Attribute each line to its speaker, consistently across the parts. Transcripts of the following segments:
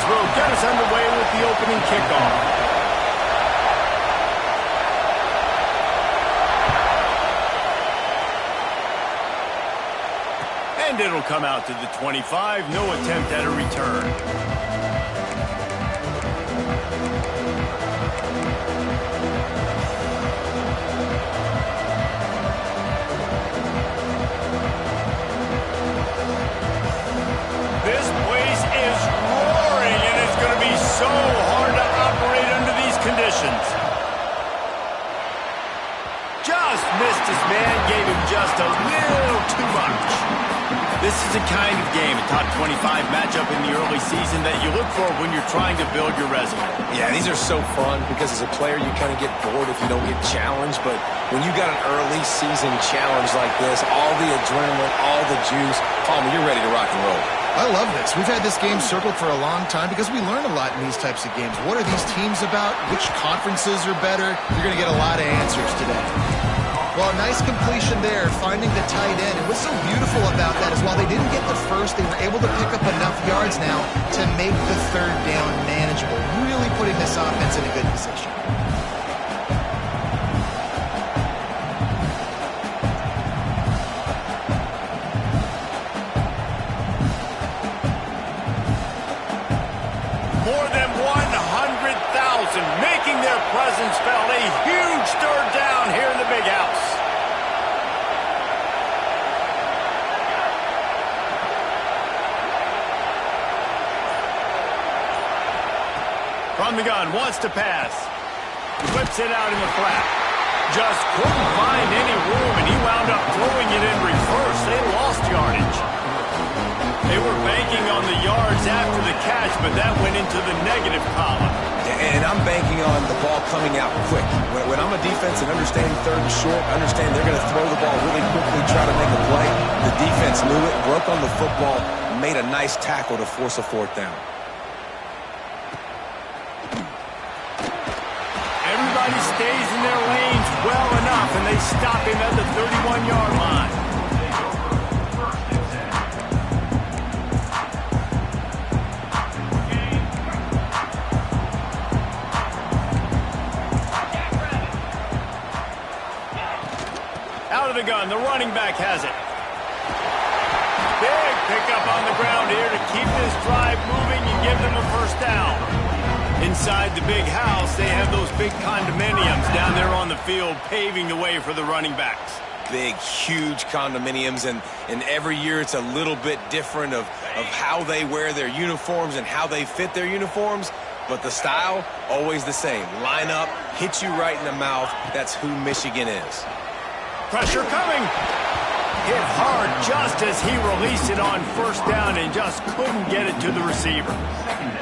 Speaker 1: will get us underway with the opening kickoff. And it'll come out to the 25. No attempt at a return. This place is roaring, and it's going to be so hard to operate under these conditions. Just missed his man, gave him just a little too much. This is the kind of game, a top 25 matchup in the early season, that you look for when you're trying to build your resume.
Speaker 2: Yeah, these are so fun because as a player, you kind of get bored if you don't get challenged. But when you got an early season challenge like this, all the adrenaline, all the juice, Palmer, you're ready to rock and roll.
Speaker 3: I love this. We've had this game circled for a long time because we learn a lot in these types of games. What are these teams about? Which conferences are better? You're going to get a lot of answers today. Well, nice completion there, finding the tight end. And what's so beautiful about that is while they didn't get the first, they were able to pick up enough yards now to make the third down manageable, really putting this offense in a good position.
Speaker 1: More than 100,000 making their presence felt. A huge third down here in the big house. From the gun, wants to pass. Whips it out in the flat. Just couldn't find any room, and he wound up throwing it in reverse. They lost yardage. They were banking on the yards after the catch, but that went into the negative column.
Speaker 2: And I'm banking on the ball coming out quick. When I'm a defense and understand third and short, understand they're going to throw the ball really quickly, try to make a play. The defense knew it, broke on the football, made a nice tackle to force a fourth down.
Speaker 1: Everybody stays in their lanes well enough, and they stop him at the 31-yard line. Out of the gun, the running back has it. Big pickup on the ground here to keep this drive moving and give them a first down. Inside the big house, they have those big condominiums down there on the field paving the way for the running backs.
Speaker 2: Big, huge condominiums, and every year it's a little bit different of how they wear their uniforms and how they fit their uniforms, but the style, always the same. Line up, hit you right in the mouth. That's who Michigan is.
Speaker 1: Pressure coming. Hit hard just as he released it on first down and just couldn't get it to the receiver.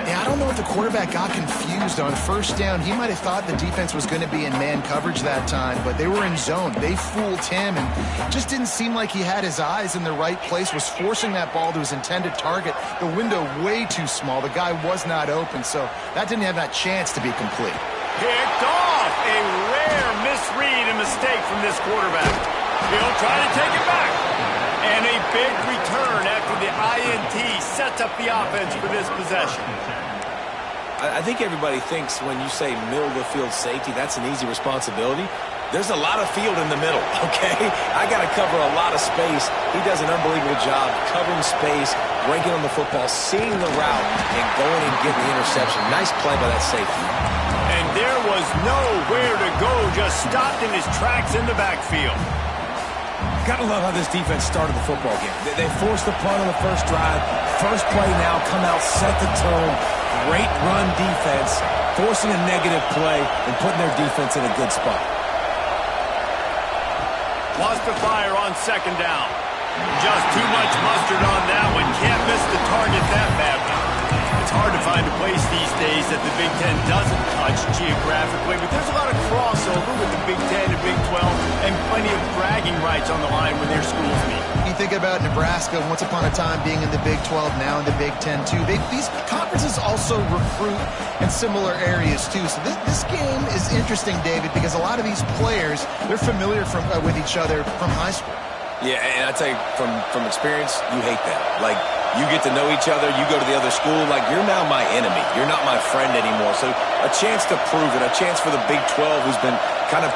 Speaker 3: Yeah, I don't know if the quarterback got confused on first down. He might have thought the defense was going to be in man coverage that time, but they were in zone. They fooled him, and just didn't seem like he had his eyes in the right place, was forcing that ball to his intended target. The window way too small. The guy was not open, so that didn't have that chance to be complete.
Speaker 1: Picked off. A rare misread and mistake from this quarterback. He'll try to take it back. And a big return after the INT sets up the offense for this possession.
Speaker 2: I think everybody thinks when you say middle of the field safety, that's an easy responsibility. There's a lot of field in the middle, okay? I got to cover a lot of space. He does an unbelievable job covering space, breaking on the football, seeing the route, and going and getting the interception. Nice play by that safety.
Speaker 1: And there was nowhere to go, just stopped in his tracks in the backfield.
Speaker 2: Gotta love how this defense started the football game. They forced the punt on the first drive. First play now, come out, set the tone. Great run defense, forcing a negative play and putting their defense in a good spot.
Speaker 1: Lost the fire on second down. Just too much mustard on that one. Can't miss the target that badly. It's hard to find a place these days that the Big Ten doesn't touch geographically, but there's a lot of crossover with the Big Ten and Big 12 and plenty of bragging rights on the line when their schools meet.
Speaker 3: You think about Nebraska, once upon a time being in the Big 12, now in the Big 10 too. These conferences also recruit in similar areas too. So this game is interesting, David, because a lot of these players, they're familiar with each other from high school.
Speaker 2: Yeah, and I tell you, from experience, you hate that. Like, you get to know each other, you go to the other school, like, you're now my enemy. you're not my friend anymore. So a chance to prove it, a chance for the Big 12, who's been kind of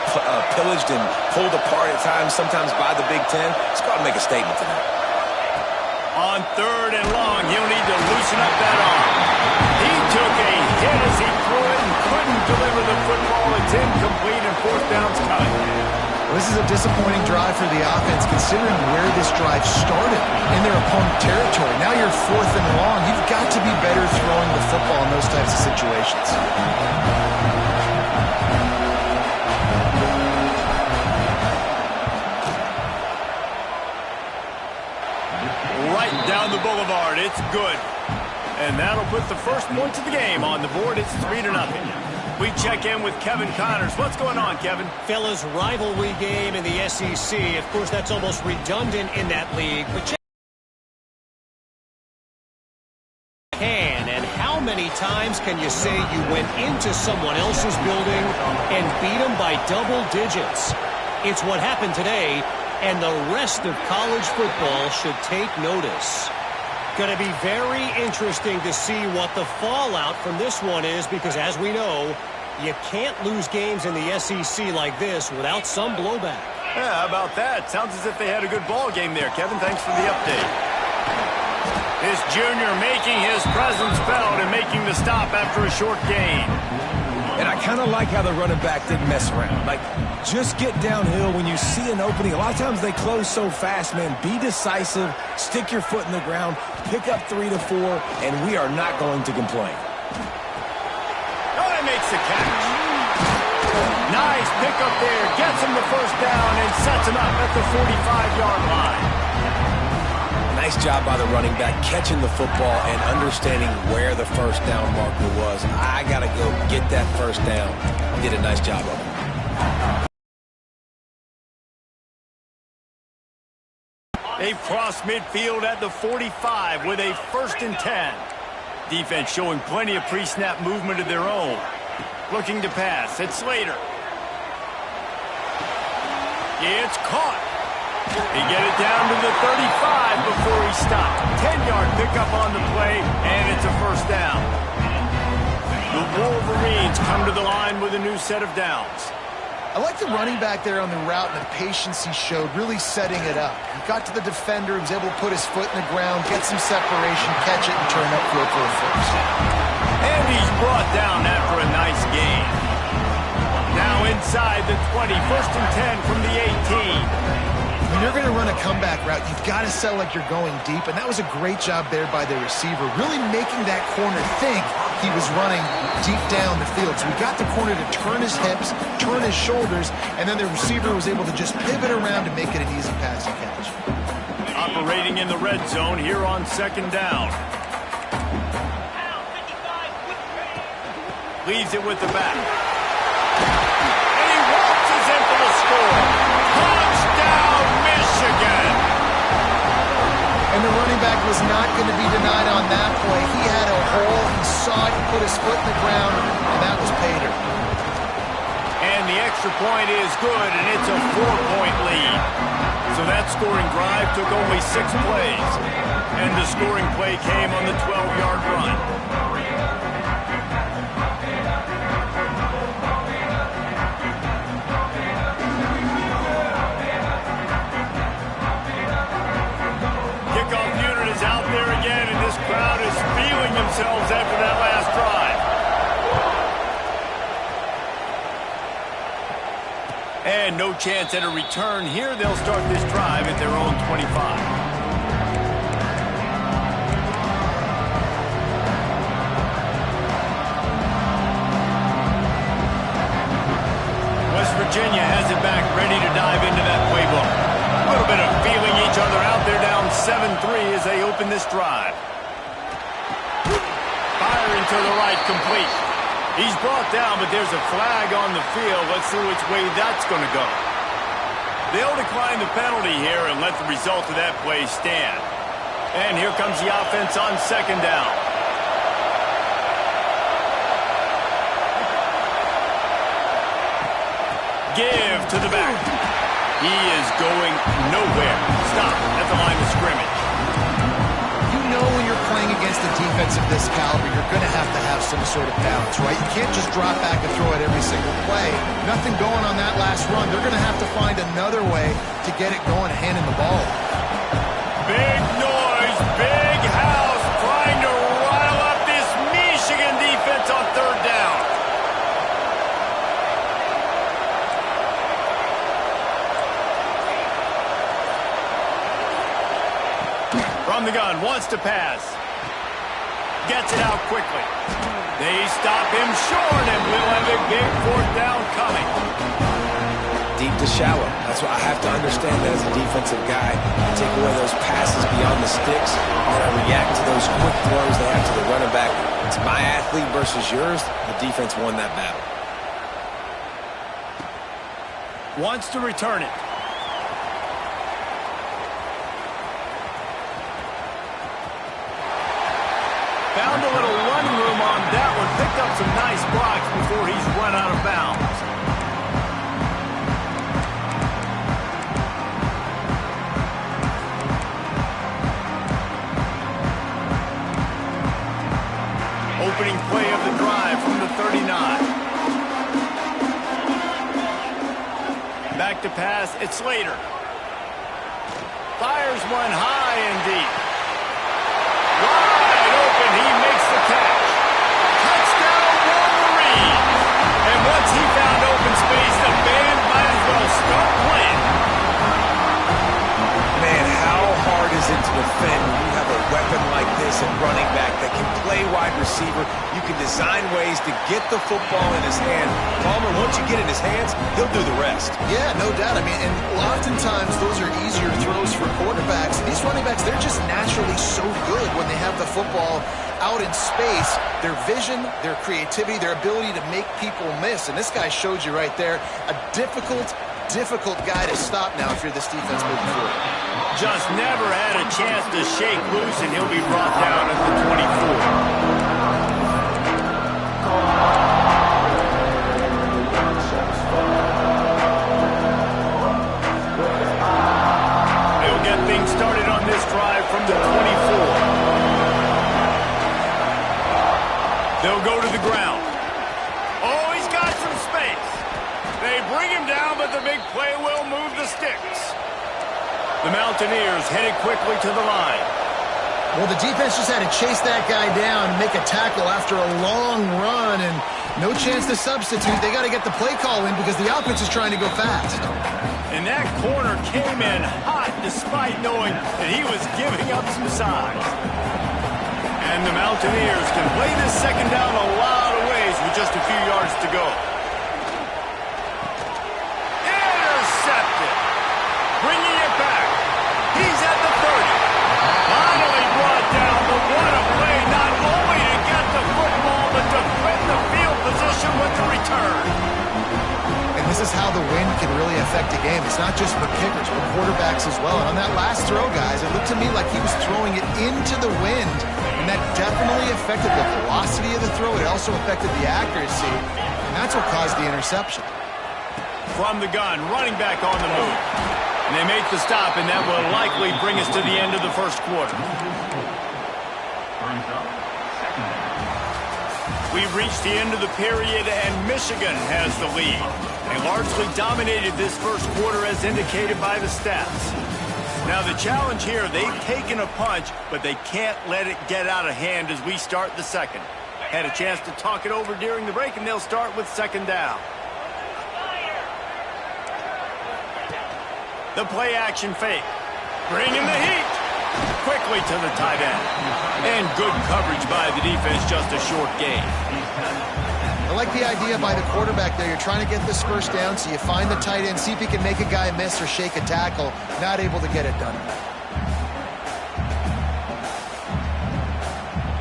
Speaker 2: pillaged and pulled apart at times, sometimes by the Big 10. Let's go out and make a statement tonight.
Speaker 1: On 3rd and long, he'll need to loosen up that arm. He took a hit as he threw it and couldn't deliver the football. It's incomplete and 4th down's coming.
Speaker 3: Well, this is a disappointing drive for the offense considering where this drive started in their opponent territory. Now you're 4th and long. You've got to be better throwing the football in those types of situations.
Speaker 1: Right down the boulevard. It's good. And that'll put the first points of the game on the board. It's 3-0. We check in with Kevin Connors. What's going on, Kevin?
Speaker 4: Fellas, rivalry game in the SEC. Of course, that's almost redundant in that league. But and how many times can you say you went into someone else's building and beat them by double digits? It's what happened today, and the rest of college football should take notice. Going to be very interesting to see what the fallout from this one is, because as we know, you can't lose games in the SEC like this without some blowback.
Speaker 1: Yeah, how about that? Sounds as if they had a good ball game there. Kevin, thanks for the update. This junior making his presence felt and making the stop after a short gain.
Speaker 2: And I kind of like how the running back didn't mess around. Like, just get downhill when you see an opening. A lot of times they close so fast, man. Be decisive, stick your foot in the ground, pick up 3 to 4, and we are not going to complain.
Speaker 1: Oh, he makes the catch. Nice pickup there. Gets him the first down and sets him up at the 45-yard line.
Speaker 2: Nice job by the running back catching the football and understanding where the first down marker was. I got to go get that first down. He did a nice job of it.
Speaker 1: They've crossed midfield at the 45 with a 1st and 10. Defense showing plenty of pre-snap movement of their own. Looking to pass. It's Slater. It's caught. He get it down to the 35 before he stopped. 10-yard pickup on the play, and it's a first down. The Wolverines come to the line with a new set of downs.
Speaker 3: I like the running back there on the route and the patience he showed, really setting it up. He got to the defender, he was able to put his foot in the ground, get some separation, catch it, and turn upfield for a first.
Speaker 1: And he's brought down after a nice gain. Now inside the 20, 1st and 10 from the 18.
Speaker 3: When you're going to run a comeback route, you've got to sell like you're going deep, and that was a great job there by the receiver, really making that corner think he was running deep down the field. So we got the corner to turn his hips, turn his shoulders, and then the receiver was able to just pivot around and make it an easy passing catch.
Speaker 1: Operating in the red zone here on 2nd down. Leaves it with the back. And he waltzes in for the score. Touchdown, Michigan!
Speaker 3: And the running back was not going to be denied on that play. He had a hole, he saw it, he put his foot in the ground, and that was Pater.
Speaker 1: And the extra point is good, and it's a 4-point lead. So that scoring drive took only 6 plays. And the scoring play came on the 12-yard run. Out there again, and this crowd is feeling themselves after that last drive. And no chance at a return here. They'll start this drive at their own 25. West Virginia has it back, ready to dive into that playbook. A little bit of feeling each other out there, down 7-3 as they open this drive. Firing to the right, complete. He's brought down, but there's a flag on the field. Let's see which way that's going to go. They'll decline the penalty here and let the result of that play stand. And here comes the offense on 2nd down. Give to the back. He is going nowhere. Stop at the line of scrimmage.
Speaker 3: You know when you're playing against a defense of this caliber, you're going to have some sort of balance, right? You can't just drop back and throw it every single play. Nothing going on that last run. They're going to have to find another way to get it going, handing the ball.
Speaker 1: Big noise, big house, trying to rile up this Michigan defense on third down. From the gun, wants to pass. Gets it out quickly. They stop him short, and we'll have a big fourth down coming.
Speaker 2: Deep to shallow. That's what I have to understand that as a defensive guy. Take away those passes beyond the sticks. You're going to react to those quick throws they have to the running back. It's my athlete versus yours. The defense won that battle.
Speaker 1: Wants to return it. Found a little running room on that one. Picked up some nice blocks before he's run out of bounds. Opening play of the drive from the 39. Back to pass. It's Slater. Fires one high and deep. Wide open. He makes the catch. Touchdown, Wolverine. And once he found open space, the band might as well start playing.
Speaker 2: Man, how hard is it to defend when you have a weapon like this at running back that can play wide receiver? You can design ways to get the football in his hand. Palmer, once you get it in his hands, he'll do the rest.
Speaker 3: Yeah, no doubt. I mean, and oftentimes those are easier throws for quarterbacks. These running backs, they're just naturally so good when they have the football out in space. Their vision, their creativity, their ability to make people miss. And this guy showed you right there, a difficult guy to stop now if you're this defense moving forward.
Speaker 1: Just never had a chance to shake loose, and he'll be brought down at the 24. They'll get things started on this drive from the 24. They'll go to the ground. Oh, he's got some space. They bring him down, but the big play will move the sticks. The Mountaineers headed quickly to the line.
Speaker 3: Well, the defense just had to chase that guy down and make a tackle after a long run, and no chance to substitute. They got to get the play call in because the offense is trying to go fast.
Speaker 1: And that corner came in hot despite knowing that he was giving up some size. And the Mountaineers can play this second down a lot of ways with just a few yards to go. Intercepted. Bringing it back. He's at the 30. Finally brought down, but what a play, not only to get the football, but to fit the field position with the return.
Speaker 3: And this is how the wind can really affect a game. It's not just for kickers, but quarterbacks as well. And on that last throw, guys, it looked to me like he was throwing it into the wind, and that definitely affected the velocity of the throw. It also affected the accuracy, and that's what caused the interception.
Speaker 1: From the gun, running back on the move. And they make the stop, and that will likely bring us to the end of the first quarter. We've reached the end of the period, and Michigan has the lead. They largely dominated this first quarter as indicated by the stats. Now the challenge here, they've taken a punch, but they can't let it get out of hand as we start the second. Had a chance to talk it over during the break, and they'll start with second down. The play action fake. Bringing the heat. Quickly to the tight end. And good coverage by the defense, just a short gain.
Speaker 3: I like the idea by the quarterback there. You're trying to get this first down, so you find the tight end, see if he can make a guy miss or shake a tackle. Not able to get it done.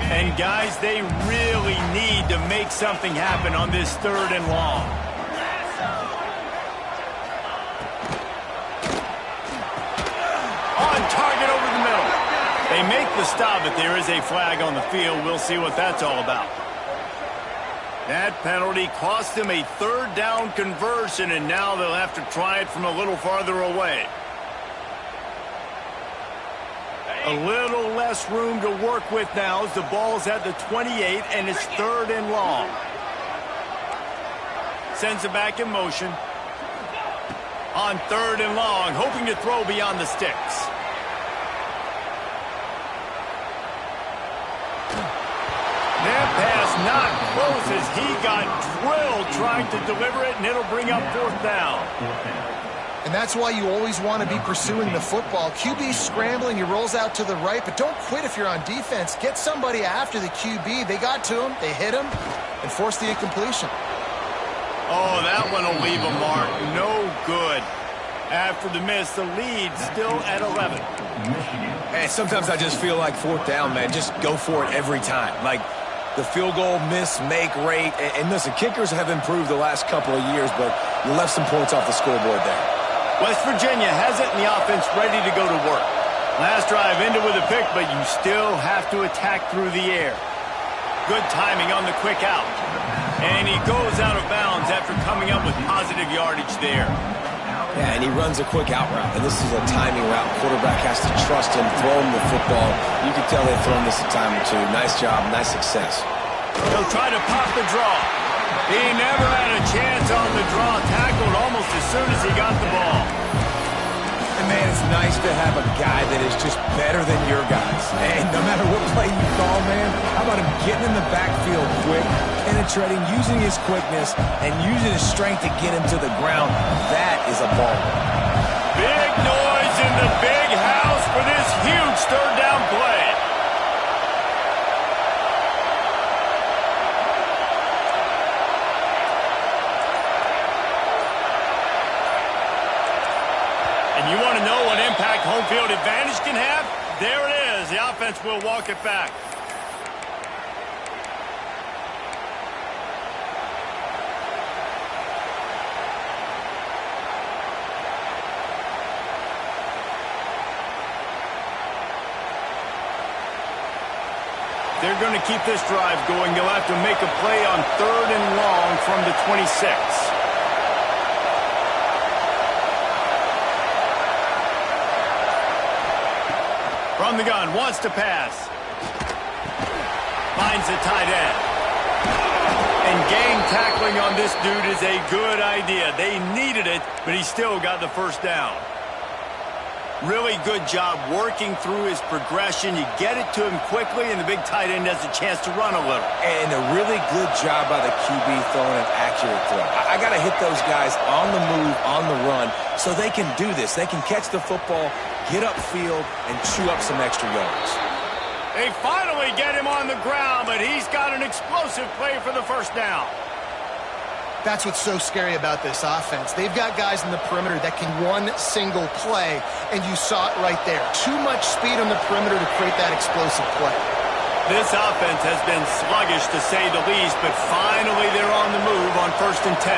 Speaker 1: And guys, they really need to make something happen on this third and long. Target over the middle. They make the stop, but there is a flag on the field. We'll see what that's all about. That penalty cost them a third down conversion, and now they'll have to try it from a little farther away. A little less room to work with now as the ball's at the 28 and it's 3rd and long. Sends it back in motion. On 3rd and long, hoping to throw beyond the sticks. That pass not close as he got drilled trying to deliver it, and it'll bring up 4th down.
Speaker 3: And that's why you always want to be pursuing the football. QB scrambling, he rolls out to the right, but don't quit if you're on defense. Get somebody after the QB. They got to him, they hit him, and forced the incompletion.
Speaker 1: Oh, that one will leave a mark. No good. After the miss, the lead still at 11.
Speaker 2: And sometimes I just feel like 4th down, man. Just go for it every time. Like the field goal miss-make rate. And listen, kickers have improved the last couple of years, but you left some points off the scoreboard there.
Speaker 1: West Virginia has it in the offense ready to go to work. Last drive ended with a pick, but you still have to attack through the air. Good timing on the quick out. And he goes out of bounds after coming up with positive yardage there.
Speaker 2: Yeah, and he runs a quick out route, and this is a timing route. Quarterback has to trust him, throw him the football. You can tell they've thrown this a time or two. Nice job, nice success.
Speaker 1: He'll try to pop the draw. He never had a chance on the draw. Tackled almost as soon as he got the ball.
Speaker 2: And man, it's nice to have a guy that is just better than your guys. And no matter what play you call, man, how about him getting in the backfield quick, penetrating, using his quickness, and using his strength to get him to the ground. That is a ball.
Speaker 1: Big noise in the big house for this huge 3rd down play. And you want to know what impact home field advantage can have? There it is. The offense will walk it back. They're going to keep this drive going. They'll have to make a play on 3rd and long from the 26. From the gun, wants to pass. Finds the tight end. And gang tackling on this dude is a good idea. They needed it, but he still got the 1st down. Really good job working through his progression. You get it to him quickly, and the big tight end has a chance to run a little.
Speaker 2: And a really good job by the QB throwing an accurate throw. I got to hit those guys on the move, on the run, so they can do this. They can catch the football, get upfield, and chew up some extra yards.
Speaker 1: They finally get him on the ground, but he's got an explosive play for the 1st down.
Speaker 3: That's what's so scary about this offense. They've got guys in the perimeter that can one single play, and you saw it right there. Too much speed on the perimeter to create that explosive play.
Speaker 1: This offense has been sluggish to say the least, but finally they're on the move on 1st and 10.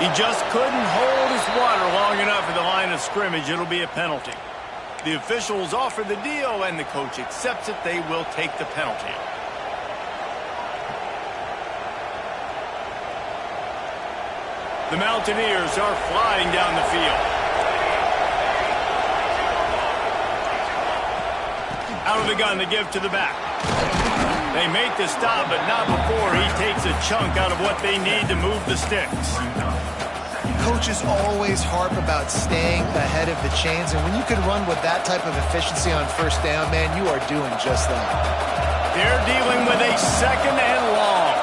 Speaker 1: He just couldn't hold his water long enough at the line of scrimmage. It'll be a penalty. The officials offer the deal, and the coach accepts it. They will take the penalty. The Mountaineers are flying down the field. Out of the gun, they give to the back. They make the stop, but not before he takes a chunk out of what they need to move the sticks.
Speaker 3: Coaches always harp about staying ahead of the chains, and when you can run with that type of efficiency on 1st down, man, you are doing just that.
Speaker 1: They're dealing with a 2nd and long.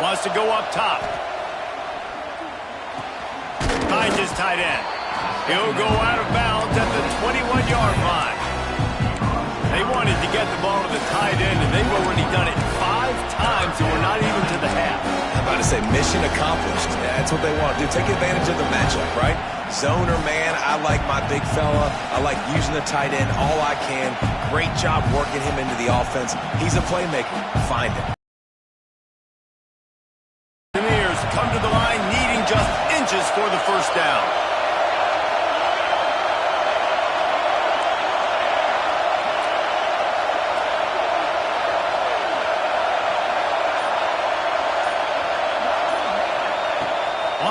Speaker 1: Wants to go up top. Finds his tight end. He'll go out of bounds at the 21-yard line. They wanted to get the ball to the tight end, and they've already done it 5 times, and we're not even to the half.
Speaker 2: I'm about to say mission accomplished. That's what they want to do. Take advantage of the matchup, right? Zone or man, I like my big fella. I like using the tight end all I can. Great job working him into the offense. He's a playmaker. Find him.
Speaker 1: Buccaneers come to the line needing just inches for the 1st down.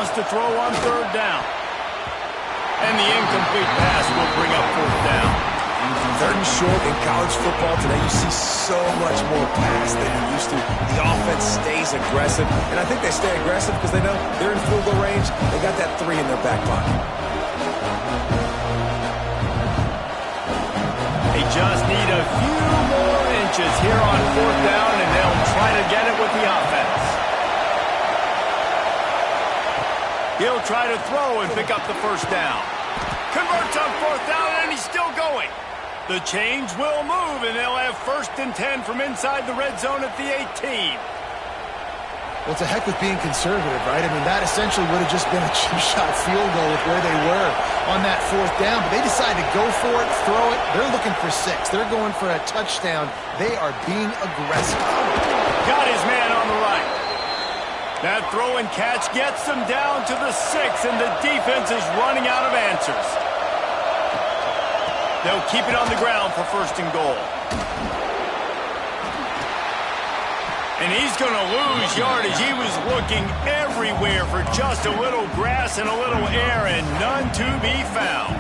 Speaker 1: Wants to throw on third down. And the incomplete pass will bring up fourth down.
Speaker 2: Third and short in college football today, you see so much more pass than you used to. The offense stays aggressive, and I think they stay aggressive because they know they're in field goal range. They got that 3 in their back pocket.
Speaker 1: They just need a few more inches here on fourth down, and they'll try to get it with the offense. He'll try to throw and pick up the first down. Converts on fourth down, and he's still going. The chains will move, and they'll have 1st and 10 from inside the red zone at the 18.
Speaker 3: Well, it's a heck with being conservative, right? I mean, that essentially would have just been a chip-shot field goal with where they were on that fourth down. But they decided to go for it, throw it. They're looking for 6. They're going for a touchdown. They are being aggressive.
Speaker 1: Got his man on the right. That throw and catch gets them down to the 6, and the defense is running out of answers. They'll keep it on the ground for 1st and goal. And he's going to lose yardage. He was looking everywhere for just a little grass and a little air, and none to be found.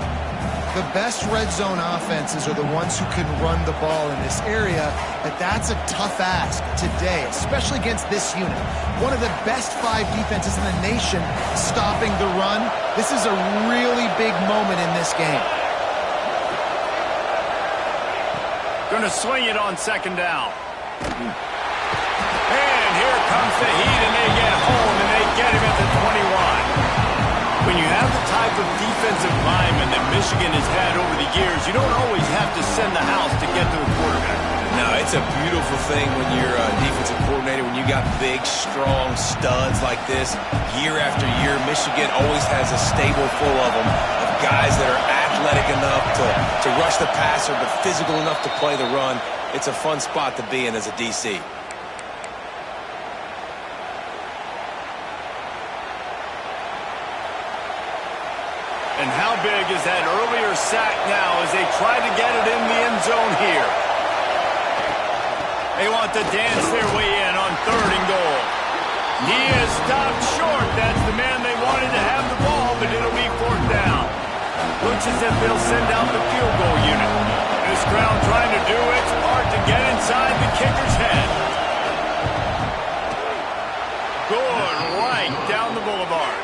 Speaker 3: The best red zone offenses are the ones who can run the ball in this area, but that's a tough ask today, especially against this unit. One of the best 5 defenses in the nation stopping the run. This is a really big moment in this game.
Speaker 1: Going to swing it on 2nd down. And here comes the heat, and they get home, and they get him at the 21. When you have the type of defensive lineman that Michigan has had over the years, you don't always have to send the house to get to the quarterback.
Speaker 2: No, it's a beautiful thing when you're a defensive coordinator, when you got big, strong studs like this. Year after year, Michigan always has a stable full of them, of guys that are athletic enough to rush the passer, but physical enough to play the run. It's a fun spot to be in as a DC.
Speaker 1: And how big is that earlier sack now as they try to get it in the end zone here? They want to dance their way in on 3rd and goal. He is stopped short. That's the man they wanted to have the ball, but it'll be 4th down. Looks as if they'll send out the field goal unit. This crowd trying to do its part to get inside the kicker's head. Good, right down the boulevard.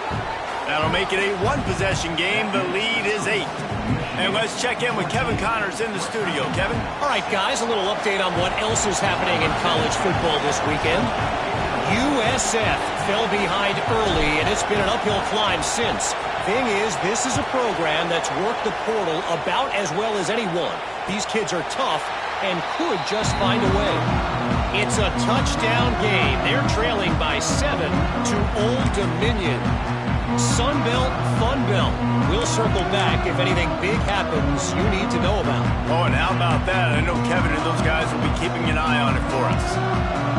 Speaker 1: That'll make it a 1-possession game. The lead is 8. And let's check in with Kevin Connors in the studio. Kevin?
Speaker 4: All right, guys, a little update on what else is happening in college football this weekend. USF fell behind early, and it's been an uphill climb since. Thing is, this is a program that's worked the portal about as well as anyone. These kids are tough and could just find a way. It's a touchdown game. They're trailing by 7 to Old Dominion. Sunbelt, Funbelt. We'll circle back if anything big happens you need to know about.
Speaker 1: Oh, and how about that? I know Kevin and those guys will be keeping an eye on it for us.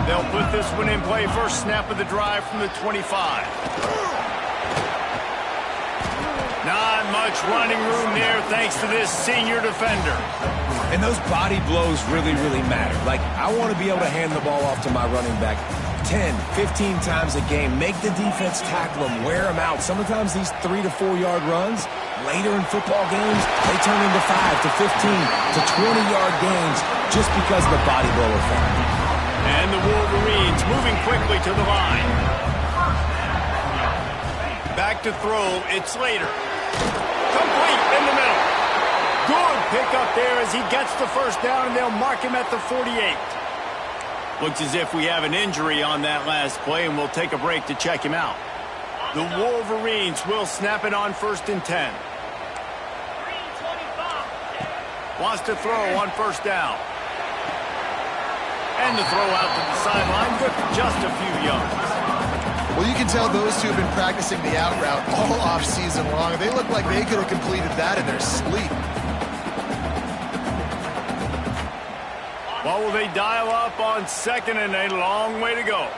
Speaker 1: They'll put this one in play. First snap of the drive from the 25. Not much running room there thanks to this senior defender.
Speaker 2: And those body blows really, really matter. Like, I want to be able to hand the ball off to my running back 10, 15 times a game. Make the defense tackle them, wear them out. Sometimes these 3 to 4 yard runs, later in football games, they turn into 5 to 15 to 20-yard games just because of the body blow effect.
Speaker 1: And the Wolverines moving quickly to the line. Back to throw, it's Slater. Complete in the middle. Good pickup there as he gets the first down, and they'll mark him at the 48. Looks as if we have an injury on that last play, and we'll take a break to check him out. The Wolverines will snap it on 1st and 10. Wants to throw on 1st down. And the throw out to the sideline, good for just a few yards.
Speaker 3: Well, you can tell those two have been practicing the out route all off-season long. They look like they could have completed that in their sleep.
Speaker 1: What will they dial up on 2nd and a long way to go?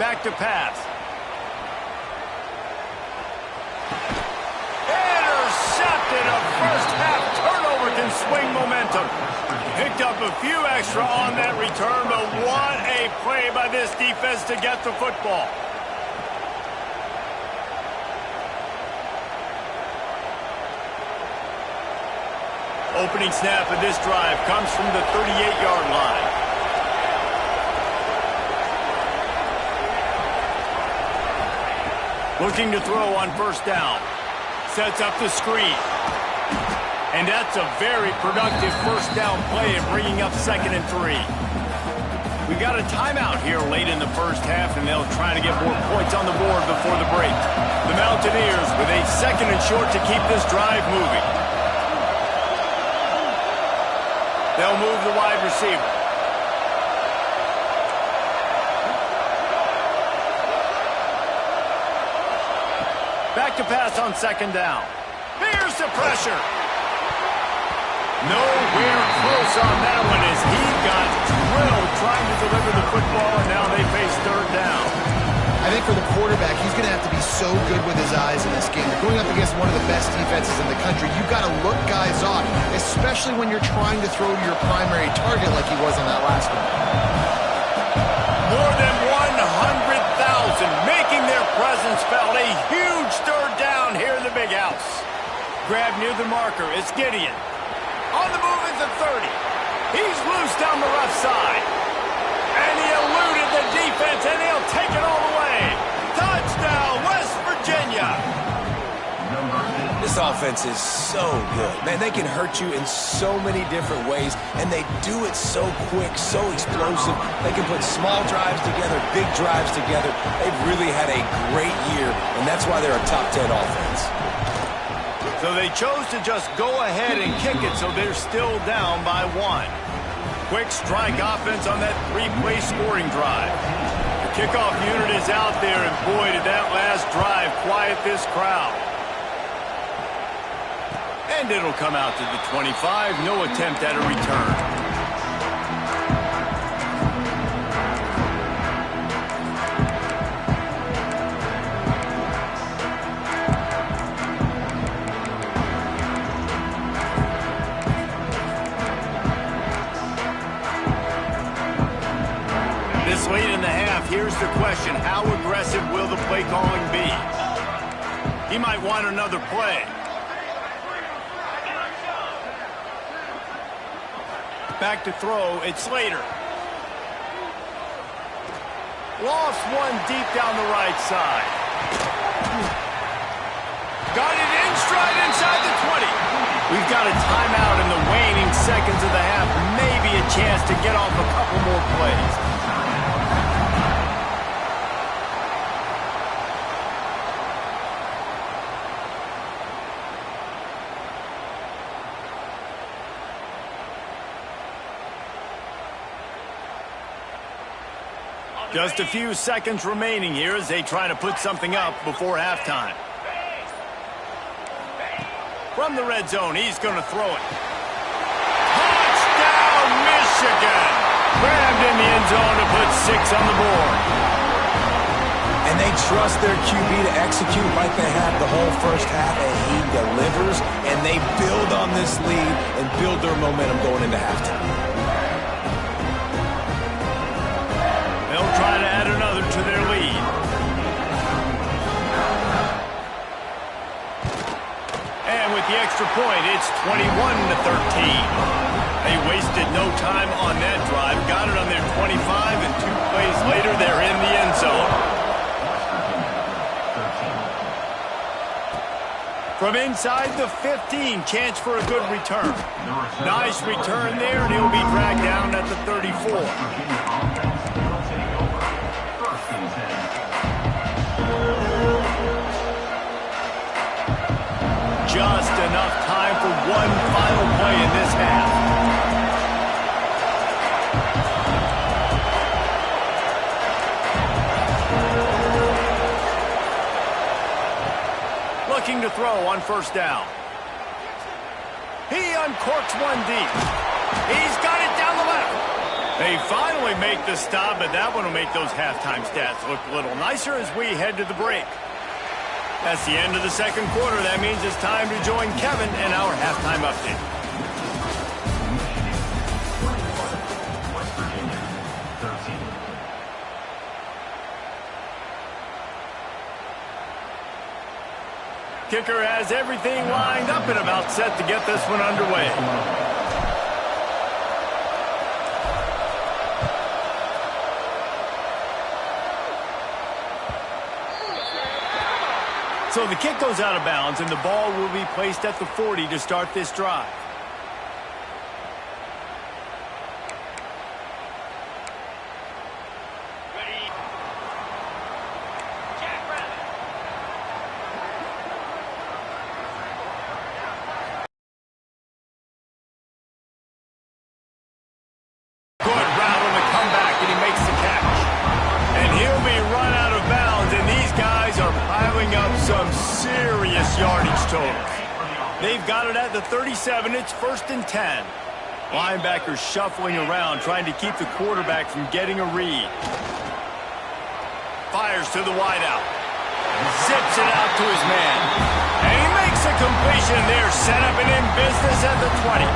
Speaker 1: Back to pass. Intercepted. A first half turnover can swing showing momentum. Picked up a few extra on that return, but what a play by this defense to get the football. Opening snap of this drive comes from the 38-yard line. Looking to throw on first down. Sets up the screen. And that's a very productive first down play in bringing up 2nd and 3. We got a timeout here late in the first half, and they'll try to get more points on the board before the break. The Mountaineers with a 2nd and short to keep this drive moving. They'll move the wide receiver. Back to pass on 2nd down. Here's the pressure. Nowhere close on that one as he got drilled trying to deliver the football, and now they face 3rd down.
Speaker 3: I think for the quarterback, he's going to have to be so good with his eyes in this game. You're going up against one of the best defenses in the country. You've got to look guys off, especially when you're trying to throw to your primary target like he was on that last one.
Speaker 1: More than 100,000 making their presence felt. A huge 3rd down here in the big house. Grab near the marker. It's Gideon. On the move at the 30. He's loose down the left side. And he eluded the defense, and he'll take it all the way. Touchdown, West Virginia.
Speaker 2: This offense is so good. Man, they can hurt you in so many different ways, and they do it so quick, so explosive. They can put small drives together, big drives together. They've really had a great year, and that's why they're a top 10 offense.
Speaker 1: So they chose to just go ahead and kick it, so they're still down by 1. Quick strike offense on that 3-play scoring drive. The kickoff unit is out there, and boy, did that last drive quiet this crowd. And it'll come out to the 25. No attempt at a return. This late in the half, here's the question. How aggressive will the play calling be? He might want another play. Back to throw, it's Slater. Lost one deep down the right side. Got it in stride inside the 20. We've got a timeout in the waning seconds of the half. Maybe a chance to get off a couple more plays. Just a few seconds remaining here as they try to put something up before halftime. From the red zone, he's going to throw it. Touchdown, Michigan! Grabbed in the end zone to put 6 on the board.
Speaker 2: And they trust their QB to execute like they have the whole first half, and he delivers, and they build on this lead and build their momentum going into halftime.
Speaker 1: They'll try to add another to their lead. And with the extra point, it's 21-13. They wasted no time on that drive. Got it on their 25, and 2 plays later, they're in the end zone. From inside the 15, chance for a good return. Nice return there, and he'll be dragged down at the 34. Just enough time for one final play in this half. Looking to throw on first down. He uncorks one deep. He's got it down the left. They finally make the stop, but that one will make those halftime stats look a little nicer as we head to the break. That's the end of the second quarter. That means it's time to join Kevin in our halftime update. Kicker has everything lined up and about set to get this one underway. So the kick goes out of bounds, and the ball will be placed at the 40 to start this drive. They've got it at the 37. It's 1st and 10. Linebackers shuffling around, trying to keep the quarterback from getting a read. Fires to the wideout. Zips it out to his man. And he makes a completion there. Set up and in business at the 20.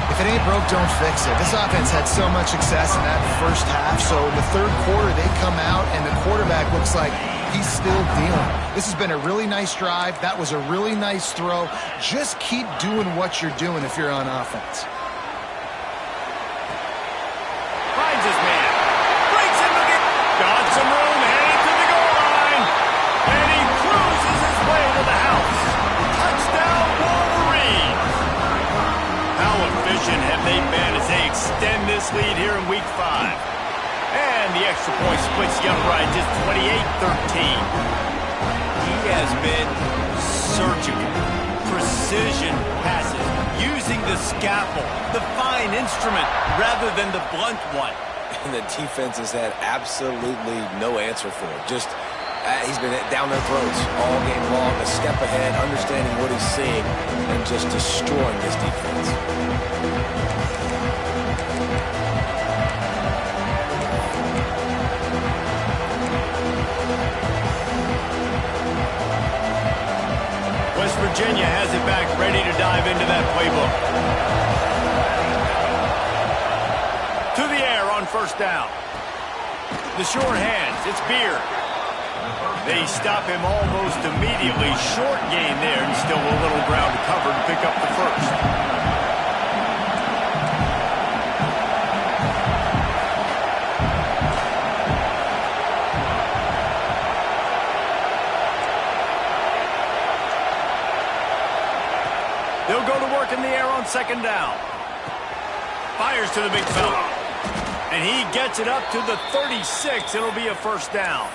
Speaker 3: If it ain't broke, don't fix it. This offense had so much success in that first half, so in the third quarter they come out and the quarterback looks like he's still dealing. This has been a really nice drive. That was a really nice throw. Just keep doing what you're doing if you're on offense.
Speaker 1: Finds his man. Breaks him again. Got some room, headed to the goal line. And he cruises his way to the house. Touchdown, Wolverine. How efficient have they been as they extend this lead here in Week 5? And the extra point splits the upright, just 28-13. He has been surgical, precision passes, using the scalpel, the fine instrument, rather than the blunt one.
Speaker 2: And the defense has had absolutely no answer for it. Just, he's been down their throats all game long, a step ahead, understanding what he's seeing, and just destroying this defense.
Speaker 1: West Virginia has it back, ready to dive into that playbook. To the air on 1st down. The short hands, it's Beard. They stop him almost immediately. Short gain there, and still a little ground to cover to pick up the first. They'll go to work in the air on 2nd down. Fires to the big fella. And he gets it up to the 36. It'll be a 1st down.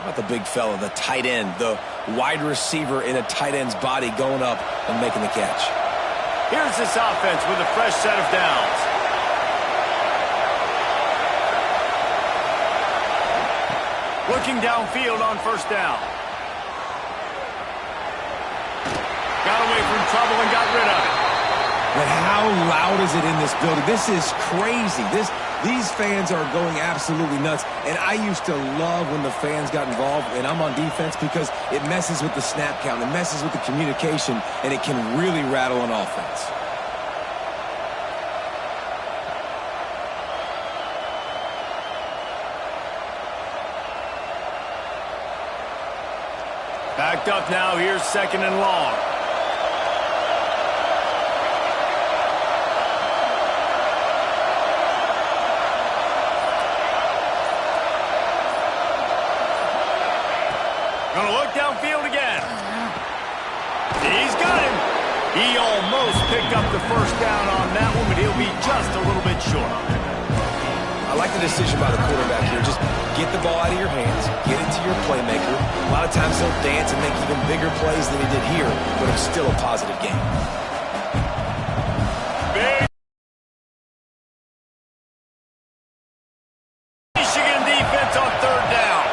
Speaker 2: How about the big fella, the tight end, the wide receiver in a tight end's body going up and making the catch.
Speaker 1: Here's this offense with a fresh set of downs. Looking downfield on 1st down. Got away from trouble and got rid of it.
Speaker 2: But how loud is it in this building? This is crazy. These fans are going absolutely nuts. And I used to love when the fans got involved, and I'm on defense, because it messes with the snap count, it messes with the communication, and it can really rattle an offense.
Speaker 1: Backed up now. Here's 2nd and long. Gonna look downfield again. He's got him. He almost picked up the 1st down on that one, but he'll be just a little bit short.
Speaker 2: I like the decision by the quarterback here. Just get the ball out of your hands, get it to your playmaker. A lot of times he'll dance and make even bigger plays than he did here, but it's still a positive game.
Speaker 1: Big Michigan defense on 3rd down.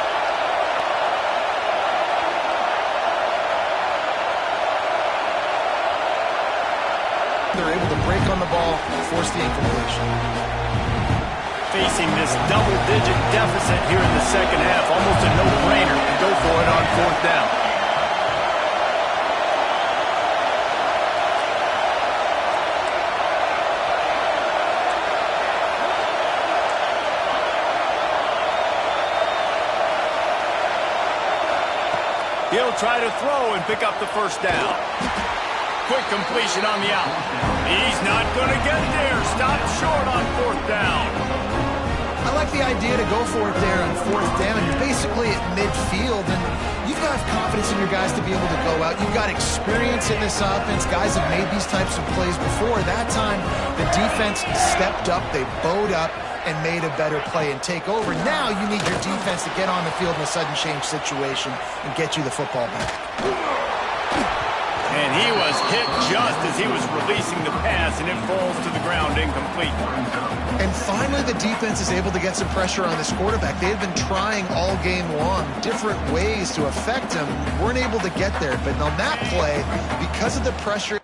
Speaker 3: They're able to break on the ball and force the incompletion.
Speaker 1: Facing this double-digit deficit here in the 2nd half. Almost a no-brainer to go for it on 4th down. He'll try to throw and pick up the first down. Quick completion on the out. He's not going to get there. Stopped short on fourth down.
Speaker 3: I like the idea to go for it there on fourth down. You're basically at midfield, and you've got confidence in your guys to be able to go out. You've got experience in this offense. Guys have made these types of plays before. That time, the defense stepped up. They bowed up and made a better play and take over. Now you need your defense to get on the field in a sudden change situation and get you the football back.
Speaker 1: And he was hit just as he was releasing the pass, and it falls to the ground incomplete.
Speaker 3: And finally, the defense is able to get some pressure on this quarterback. They had been trying all game long different ways to affect him. Weren't able to get there. But on that play, because of the pressure